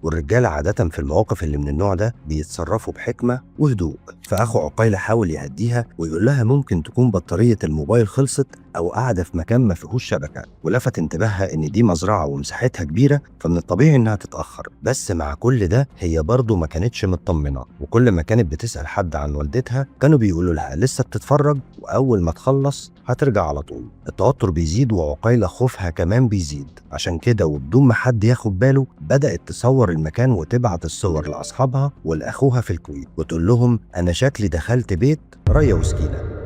والرجالة عادة في المواقف اللي من النوع ده بيتصرفوا بحكمة وهدوء. فأخو عقيلة حاول يهديها ويقول لها ممكن تكون بطارية الموبايل خلصت أو قاعدة في مكان ما فيهوش شبكة، ولفت انتباهها إن دي مزرعة ومساحتها كبيرة فمن الطبيعي إنها تتأخر. بس مع كل ده هي برضه ما كانتش مطمنة، وكل ما كانت بتسأل حد عن والدتها كانوا بيقولوا لها لسه بتتفرج وأول ما تخلص هترجع على طول. التوتر بيزيد وعقيلة خوفها كمان بيزيد، عشان كده وبدون ما حد ياخد باله بدأت تصور المكان وتبعت الصور لأصحابها ولأخوها في الكويت وتقول لهم أنا شكلي دخلت بيت ريا وسكينة.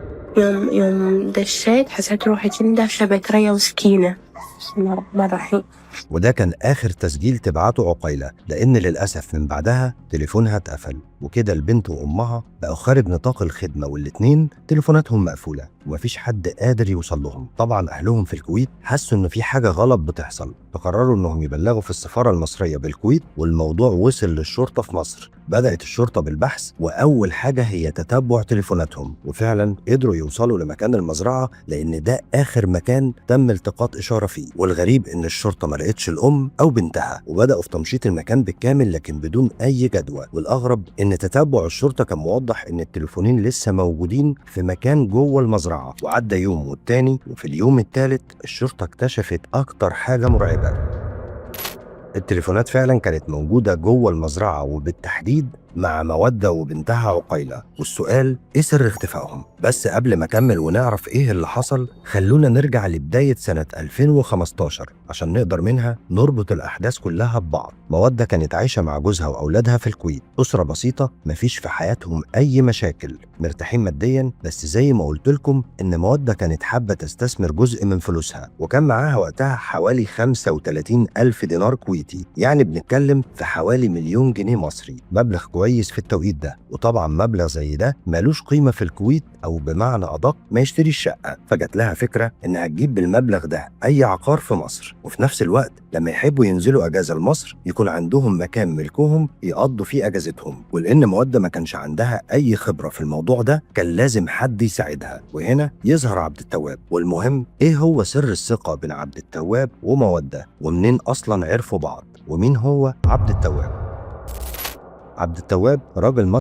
يوم دشيت حسيت روحي كني داخلة بيت ريا وسكينة. بسم الله الرحمن الرحيم. وده كان آخر تسجيل تبعته عقيلة، لأن للأسف من بعدها تليفونها اتقفل، وكده البنت وأمها بقوا خارج نطاق الخدمة، والاتنين تليفوناتهم مقفولة ومفيش حد قادر يوصل لهم. طبعا أهلهم في الكويت حسوا إن في حاجة غلط بتحصل، فقرروا إنهم يبلغوا في السفارة المصرية بالكويت، والموضوع وصل للشرطة في مصر. بدأت الشرطة بالبحث، وأول حاجة هي تتبع تليفوناتهم، وفعلا قدروا يوصلوا لمكان المزرعة لأن ده آخر مكان تم التقاط إشارة فيه. والغريب إن الشرطة ما لقتش الأم أو بنتها، وبدأوا في تمشيط المكان بالكامل لكن بدون أي جدوى. والأغرب إن تتبع الشرطة كان موضح إن التليفونين لسه موجودين في مكان جوه المزرعة. وعدى يوم والتاني، وفي اليوم التالت الشرطة اكتشفت أكتر حاجة مرعبة. التليفونات فعلا كانت موجودة جوه المزرعة، وبالتحديد مع مودة وبنتها عقيلة. والسؤال ايه سر اختفائهم؟ بس قبل ما اكمل ونعرف ايه اللي حصل، خلونا نرجع لبداية سنة 2015 عشان نقدر منها نربط الاحداث كلها ببعض. مودة كانت عايشة مع جوزها واولادها في الكويت، اسرة بسيطة مفيش في حياتهم اي مشاكل، مرتاحين ماديا. بس زي ما قلت لكم ان مودة كانت حابة تستثمر جزء من فلوسها، وكان معاها وقتها حوالي 35 ألف دينار كويتي، يعني بنتكلم في حوالي مليون جنيه مصري، مبلغ كويس في التوقيت ده. وطبعا مبلغ زي ده مالوش قيمة في الكويت، او بمعنى ادق ما يشتري الشقة. فجت لها فكرة انها تجيب بالمبلغ ده اي عقار في مصر، وفي نفس الوقت لما يحبوا ينزلوا اجازة لمصر يكون عندهم مكان ملكهم يقضوا فيه اجازتهم. ولان مودة ما كانش عندها اي خبرة في الموضوع ده كان لازم حد يساعدها، وهنا يظهر عبد التواب. والمهم ايه هو سر الثقة بين عبد التواب ومودة، ومنين اصلا عرفوا بعض، ومين هو عبد التواب؟ عبد التواب راجل